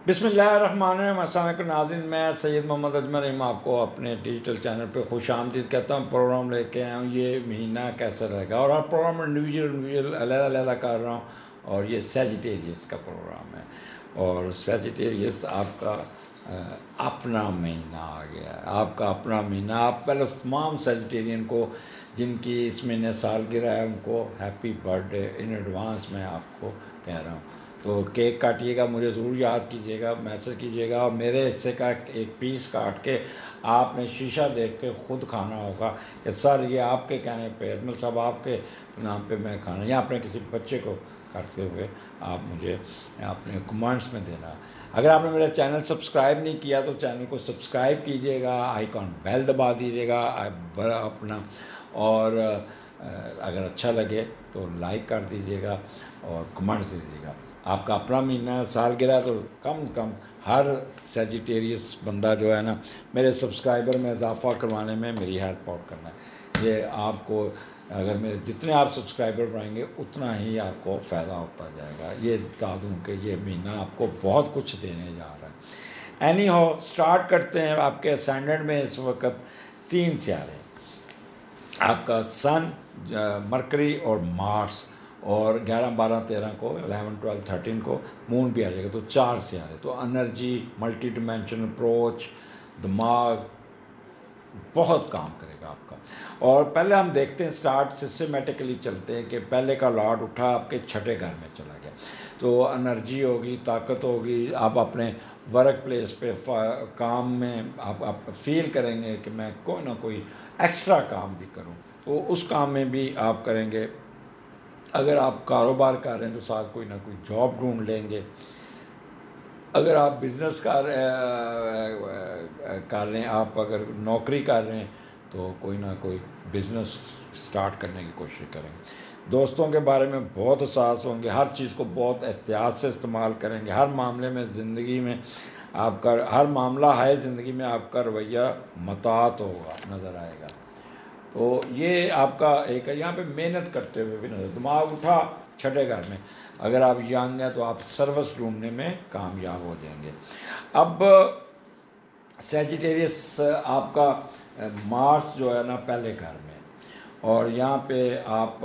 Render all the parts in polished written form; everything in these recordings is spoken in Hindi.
बिस्मिल्लाहिर्रहमानिर्रहीम। अस्सलाम वालेकुम नाज़रीन, मैं सैयद मोहम्मद अजमल रहीम आपको अपने डिजिटल चैनल पे खुश आमदीद कहता हूँ। प्रोग्राम लेके आया हूँ, ये महीना कैसा रहेगा, और हर प्रोग्राम इंडिविजुअल अलग-अलग कर रहा हूँ। और ये सैजिटेरियस का प्रोग्राम है, और सैजिटेरियस आपका अपना महीना आ गया है, आपका अपना महीना। आप पहले तमाम सैजिटेरियन को जिनकी इस महीने सालगिरह है उनको हैप्पी बर्थडे इन एडवांस में आपको कह रहा हूँ। तो केक काटिएगा, मुझे ज़रूर याद कीजिएगा, मैसेज कीजिएगा, और मेरे हिस्से का एक पीस काट के आपने शीशा देख के ख़ुद खाना होगा कि सर ये आपके कहने पे, अजमल साहब आपके नाम पे मैं खाना, या अपने किसी बच्चे को करते हुए आप मुझे अपने कमेंट्स में देना। अगर आपने मेरा चैनल सब्सक्राइब नहीं किया तो चैनल को सब्सक्राइब कीजिएगा, आइकॉन बेल दबा दीजिएगा अपना, और अगर अच्छा लगे तो लाइक कर दीजिएगा और कमेंट्स दीजिएगा। आपका अपना महीना सालगिरह, तो कम से कम हर सैजिटेरियस बंदा जो है ना, मेरे सब्सक्राइबर में इजाफा करवाने में मेरी हेल्प आउट करना है। ये आपको, अगर मेरे जितने आप सब्सक्राइबर बढ़ाएंगे उतना ही आपको फ़ायदा होता जाएगा। ये बता दूँ कि ये महीना आपको बहुत कुछ देने जा रहा है। एनी हो, स्टार्ट करते हैं। आपके असेंडेंट में इस वक्त 3 सितारे, आपका सन, मरकरी और मार्स, और 11, 12, 13 को, 11, 12, 13 को मून भी आ जाएगा। तो 4 सितारे, तो एनर्जी, मल्टी डिमेंशनल अप्रोच, दिमाग बहुत काम करेगा आपका। और पहले हम देखते हैं, स्टार्ट सिस्टमेटिकली चलते हैं कि पहले का लॉर्ड उठा आपके छठे घर में चला गया, तो एनर्जी होगी, ताकत होगी। आप अपने वर्क प्लेस पे काम में आप फील करेंगे कि मैं कोई ना कोई एक्स्ट्रा काम भी करूं, तो उस काम में भी आप करेंगे। अगर आप कारोबार कर रहे हैं तो साथ कोई ना कोई जॉब ढूंढ लेंगे। अगर आप बिज़नेस कर रहे हैं, आप अगर नौकरी कर रहे हैं तो कोई ना कोई बिज़नेस स्टार्ट करने की कोशिश करेंगे। दोस्तों के बारे में बहुत एहसास होंगे, हर चीज़ को बहुत एहतियात से इस्तेमाल करेंगे। हर मामले में ज़िंदगी में आपका, हर मामला है ज़िंदगी में आपका रवैया मतात होगा, नज़र आएगा। तो ये आपका एक, यहाँ पे मेहनत करते हुए भी नज़र, दिमाग उठा छठे घर में। अगर आप यंग हैं तो आप सर्विस ढूंढने में कामयाब हो जाएंगे। अब सैजिटेरियस आपका मार्स जो है ना पहले घर में, और यहाँ पे आप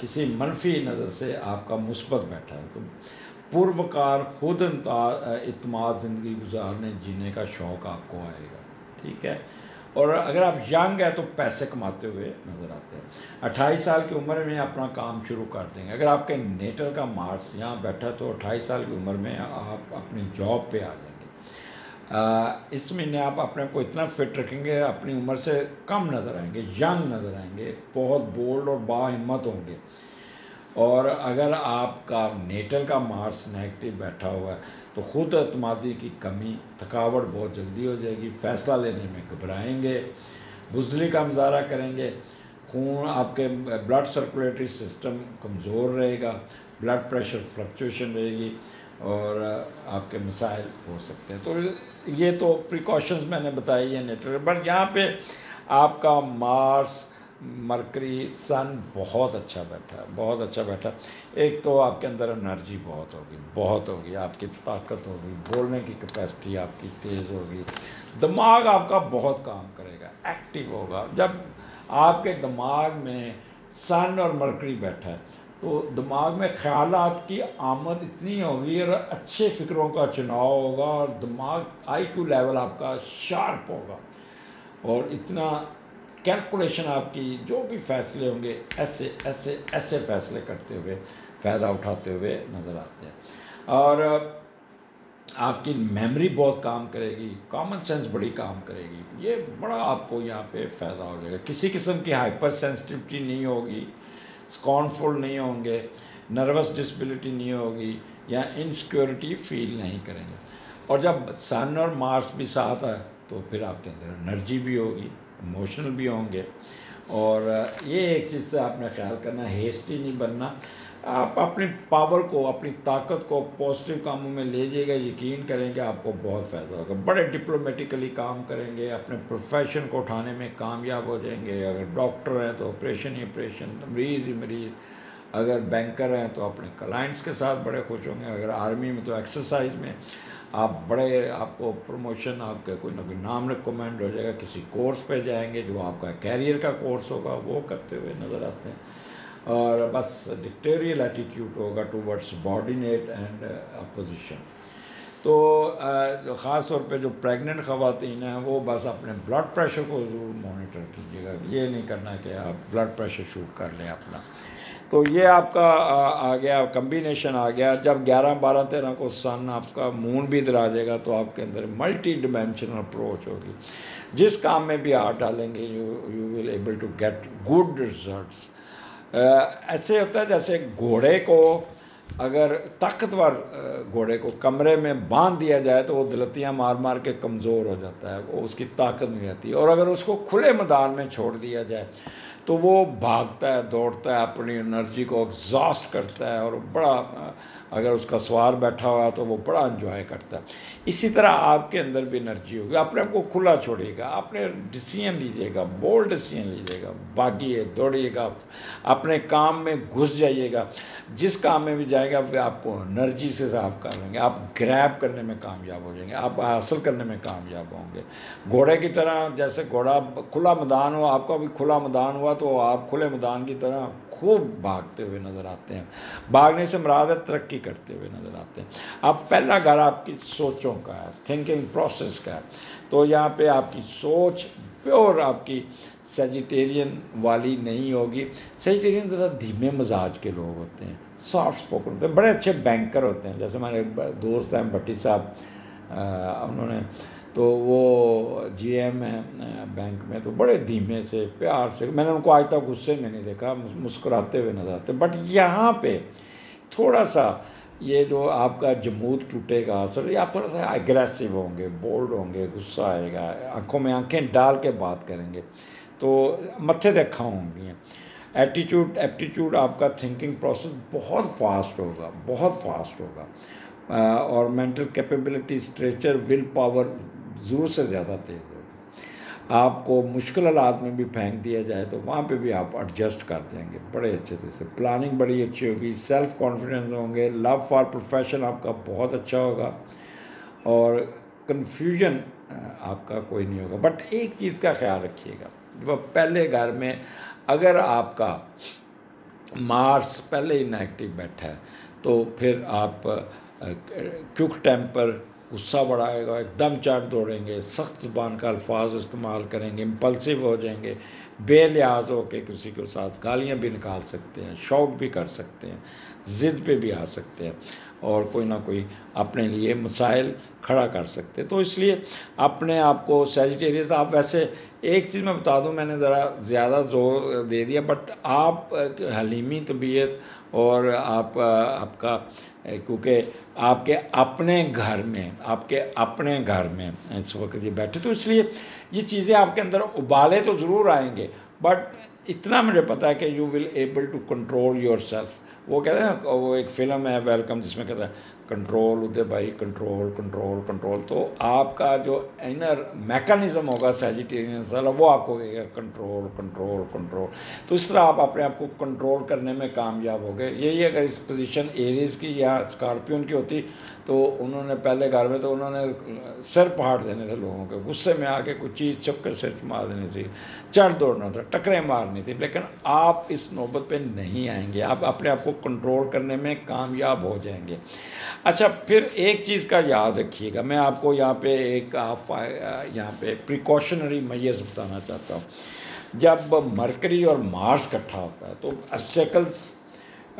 किसी मनफी नज़र से आपका मुस्बत बैठा है, तो पूर्वकार खुद इत्माद ज़िंदगी गुजारने जीने का शौक़ आपको आएगा, ठीक है। और अगर आप यंग है तो पैसे कमाते हुए नज़र आते हैं। 28 साल की उम्र में अपना काम शुरू कर देंगे। अगर आपके नेटल का मार्स यहाँ बैठा तो 28 साल की उम्र में आप अपनी जॉब पे आ जाएंगे। इस महीने आप अपने को इतना फिट रखेंगे, अपनी उम्र से कम नज़र आएंगे, यंग नज़र आएंगे, बहुत बोल्ड और बाहिम्मत होंगे। और अगर आपका नेटल का मार्स नेगेटिव बैठा हुआ है तो ख़ुद एतमादी की कमी, थकावट बहुत जल्दी हो जाएगी, फ़ैसला लेने में घबराएंगे, बुज़दिली का मुज़ाहरा करेंगे, खून, आपके ब्लड सर्कुलेटरी सिस्टम कमज़ोर रहेगा, ब्लड प्रेशर फ्लक्चुएशन रहेगी, और आपके मसाइल हो सकते हैं। तो ये तो प्रिकॉशंस मैंने बताई है नेटल। बट यहाँ पे आपका मार्स, मरकरी, सन बहुत अच्छा बैठा है, बहुत अच्छा बैठा है। एक तो आपके अंदर एनर्जी बहुत होगी, आपकी ताकत होगी, बोलने की कैपेसिटी आपकी तेज़ होगी, दिमाग आपका बहुत काम करेगा, एक्टिव होगा। जब आपके दिमाग में सन और मरकरी बैठा है तो दिमाग में ख़यालात की आमद इतनी होगी, और अच्छे फ़िक्रों का चुनाव होगा, और दिमाग IQ लेवल आपका शार्प होगा, और इतना कैलकुलेशन आपकी, जो भी फ़ैसले होंगे ऐसे ऐसे ऐसे फ़ैसले करते हुए, फ़ायदा उठाते हुए नज़र आते हैं। और आपकी मेमोरी बहुत काम करेगी, कॉमन सेंस बड़ी काम करेगी, ये बड़ा आपको यहाँ पे फ़ायदा हो जाएगा। किसी किस्म की हाइपर सेंसिटिविटी नहीं होगी, स्कॉर्नफुल नहीं होंगे, नर्वस डिसेबिलिटी नहीं होगी, या इनसिक्योरिटी फील नहीं करेंगे। और जब सन और मार्स भी साथ है तो फिर आपके अंदर एनर्जी भी होगी, इमोशनल भी होंगे। और ये एक चीज़ से आपने ख्याल करना, हेस्टी नहीं बनना। आप अपनी पावर को, अपनी ताकत को पॉजिटिव कामों में ले जाइएगा, यकीन करेंगे आपको बहुत फ़ायदा होगा। बड़े डिप्लोमेटिकली काम करेंगे, अपने प्रोफेशन को उठाने में कामयाब हो जाएंगे। अगर डॉक्टर हैं तो ऑपरेशन ही ऑपरेशन, मरीज़ ही मरीज़, अगर बैंकर हैं तो अपने क्लाइंट्स के साथ बड़े खुश होंगे। अगर आर्मी में तो एक्सरसाइज में आप बड़े, आपको प्रमोशन, आपका कोई ना कोई नाम रिकमेंड हो जाएगा, किसी कोर्स पे जाएंगे जो आपका कैरियर का कोर्स होगा वो करते हुए नज़र आते हैं। और बस डिक्टेरियल एटीट्यूड होगा टूवर्ड्स सबॉर्डिनेट एंड अपोजिशन। तो ख़ास तौर पे जो प्रेग्नेंट ख़वातीन हैं वो बस अपने ब्लड प्रेशर को ज़रूर मॉनिटर कीजिएगा। ये नहीं करना कि आप ब्लड प्रेशर शूट कर लें अपना। तो ये आपका आ गया, कम्बिनेशन आ गया। जब 11, 12, 13 को सन आपका मून भी इधर आ जाएगा तो आपके अंदर मल्टी डिमेंशनल अप्रोच होगी। जिस काम में भी हाथ डालेंगे you will able to get good results. ऐसे होता है जैसे घोड़े को, अगर ताकतवर घोड़े को कमरे में बांध दिया जाए तो वो दलतियाँ मार मार के कमज़ोर हो जाता है, वो उसकी ताकत नहीं रहती। और अगर उसको खुले मैदान में छोड़ दिया जाए तो वो भागता है, दौड़ता है, अपनी एनर्जी को एग्जॉस्ट करता है और बड़ा, अगर उसका सवार बैठा हुआ तो वो बड़ा एंजॉय करता है। इसी तरह आपके अंदर भी एनर्जी होगी। अपने आप को खुला छोड़िएगा, अपने डिसीजन लीजिएगा, बोल्ड डिसीजन लीजिएगा, भागिए, दौड़िएगा, अपने काम में घुस जाइएगा। जिस काम में भी जाएगा वे आपको एनर्जी से साफ कर लेंगे। आप ग्रैब करने में कामयाब हो जाएंगे, आप हासिल करने में कामयाब होंगे। घोड़े की तरह, जैसे घोड़ा खुला मैदान हो, आपका भी खुला मैदान हुआ तो आप खुले मैदान की तरह खूब भागते हुए नज़र आते हैं। भागने से मुराद है तरक्की करते हुए नज़र आते हैं। अब पहला घर आपकी सोचों का है, थिंकिंग प्रोसेस का है। तो यहाँ पे आपकी सोच प्योर आपकी सेजिटेरियन वाली नहीं होगी। सेजिटेरियन ज़रा धीमे मजाज के लोग होते हैं, सॉफ्ट स्पोकन होते हैं, बड़े अच्छे बैंकर होते हैं। जैसे हमारे दोस्त हैं भट्टी साहब, उन्होंने तो वो जीएम हैं बैंक में, तो बड़े धीमे से प्यार से, मैंने उनको आज तक गुस्से में नहीं देखा, मुस्कुराते हुए नजर आते। बट यहाँ पे थोड़ा सा ये जो आपका जमूद टूटेगा असर, या आप थोड़ा सा एग्रेसिव होंगे, बोल्ड होंगे, गुस्सा आएगा, आंखों में आंखें डाल के बात करेंगे, तो मत्थे देखा होंगी। एप्टीट्यूड आपका थिंकिंग प्रोसेस बहुत फास्ट होगा, बहुत फास्ट होगा। और mental capability, stretcher, will power ज़रूर से ज़्यादा तेज़ होगी। आपको मुश्किल हालात में भी फेंक दिया जाए तो वहाँ पे भी आप एडजस्ट कर जाएंगे बड़े अच्छे से। प्लानिंग बड़ी अच्छी होगी, सेल्फ कॉन्फिडेंस होंगे, लव फॉर प्रोफेशन आपका बहुत अच्छा होगा और कन्फ्यूजन आपका कोई नहीं होगा। बट एक चीज़ का ख्याल रखिएगा, वह पहले घर में अगर आपका मार्स पहले ही नेगेटिव बैठा है तो फिर आप क्विक टेम्पर, गुस्सा बढ़ाएगा, एकदम चढ़ दौड़ेंगे, सख्त ज़ुबान का अल्फाज इस्तेमाल करेंगे, इम्पल्सिव हो जाएंगे, बेलिहाज हो के किसी के साथ गालियाँ भी निकाल सकते हैं, शौक भी कर सकते हैं, ज़िद पे भी आ सकते हैं और कोई ना कोई अपने लिए मसाइल खड़ा कर सकते हैं। तो इसलिए अपने आप को सेजिटेरियस, आप वैसे एक चीज़ मैं बता दूं, मैंने ज़रा ज़्यादा जोर दे दिया, बट आप हलीमी तबीयत और आपका, क्योंकि आपके अपने घर में इस वक्त ये बैठे, तो इसलिए ये चीज़ें आपके अंदर उबाले तो ज़रूर आएंगे, बट इतना मुझे पता है कि you will able to control yourself. वो कहते हैं ना, वो एक फ़िल्म है वेलकम जिसमें कहता है कंट्रोल उदय भाई, कंट्रोल कंट्रोल कंट्रोल। तो आपका जो इनर मैकेनिज़्म होगा सेजिटेरियन वाला, वो आपको कहेगा कंट्रोल कंट्रोल कंट्रोल। तो इस तरह आप अपने आप को कंट्रोल करने में कामयाब हो गए। यही अगर इस पोजीशन एरीज़ की या स्कॉर्पियन की होती तो उन्होंने पहले घर में तो उन्होंने सिर फाड़ देने थे लोगों के, गुस्से में आके कुछ चीज़ चुप कर सिर मार देनी थी, चढ़ दौड़ना था, टकरें मारनी थी। लेकिन आप इस नौबत पे नहीं आएंगे, आप अपने आप को कंट्रोल करने में कामयाब हो जाएंगे। अच्छा, फिर एक चीज़ का याद रखिएगा, मैं आपको यहाँ पे एक यहाँ पे प्रिकॉशनरी मेजर्स बताना चाहता हूँ। जब मरकरी और मार्स इकट्ठा होता है तो ऑब्स्टेकल्स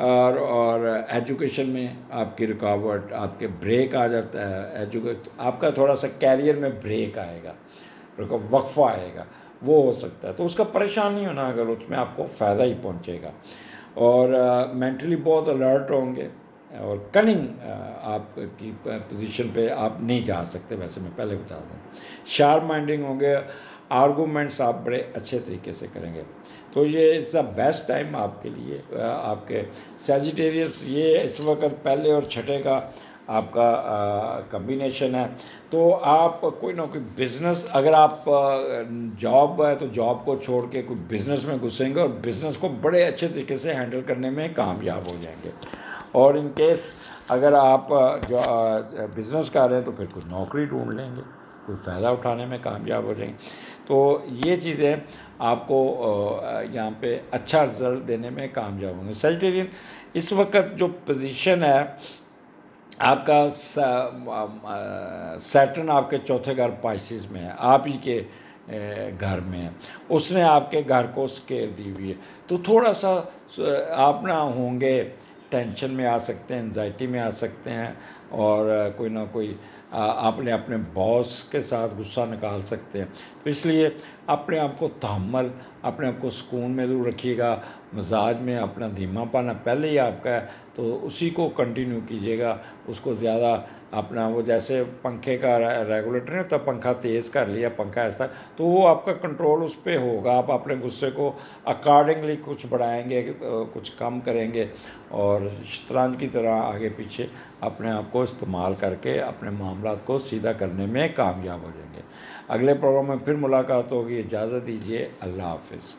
और एजुकेशन में आपकी रुकावट, आपके ब्रेक आ जाता है, आपका थोड़ा सा कैरियर में ब्रेक आएगा, वक्फा आएगा, वो हो सकता है। तो उसका परेशान नहीं होना, अगर उसमें आपको फ़ायदा ही पहुंचेगा। और मेंटली बहुत अलर्ट होंगे और कनिंग आपकी पोजीशन पे आप नहीं जा सकते, वैसे मैं पहले बता दूँ। शार्प माइंडिंग होंगे, आर्गूमेंट्स आप बड़े अच्छे तरीके से करेंगे। तो ये इज़ द बेस्ट टाइम आपके लिए, आपके सेजिटेरियस। ये इस वक्त पहले और छठे का आपका कम्बिनेशन है। तो आप कोई ना कोई बिज़नेस, अगर आप जॉब है तो जॉब को छोड़ के कोई बिज़नेस में घुसेंगे और बिज़नेस को बड़े अच्छे तरीके से हैंडल करने में कामयाब हो जाएंगे। और इन केस अगर आप जो बिज़नेस कर रहे हैं तो फिर कोई नौकरी ढूंढ लेंगे, कोई फ़ायदा उठाने में कामयाब हो जाएंगे। तो ये चीज़ें आपको यहाँ पे अच्छा रिज़ल्ट देने में कामयाब होंगे। सजिटेरियन इस वक्त जो पोजीशन है आपका, सैटर्न आपके चौथे घर पाइसिस में है, आप ही के घर में है, उसने आपके घर को स्केयर दी हुई है। तो थोड़ा सा आप ना होंगे, टेंशन में आ सकते हैं, एंजाइटी में आ सकते हैं, और कोई ना कोई आपने अपने बॉस के साथ गुस्सा निकाल सकते हैं। तो इसलिए अपने आप को तहम्मुल, अपने आप को सुकून में ज़रूर रखिएगा। मिजाज में अपना धीमापन पहले ही आपका है तो उसी को कंटिन्यू कीजिएगा। उसको ज़्यादा अपना, वो जैसे पंखे का रेगुलेटर नहीं होता, पंखा तेज़ कर लिया, पंखा ऐसा, तो वो आपका कंट्रोल उस पर होगा। आप अपने गुस्से को अकॉर्डिंगली कुछ बढ़ाएंगे, कुछ कम करेंगे, और शतरंज की तरह आगे पीछे अपने आप को इस्तेमाल करके अपने मामलात को सीधा करने में कामयाब हो जाएंगे। अगले प्रोग्राम में फिर मुलाकात होगी। इजाज़त दीजिए। अल्लाह हाफिज़।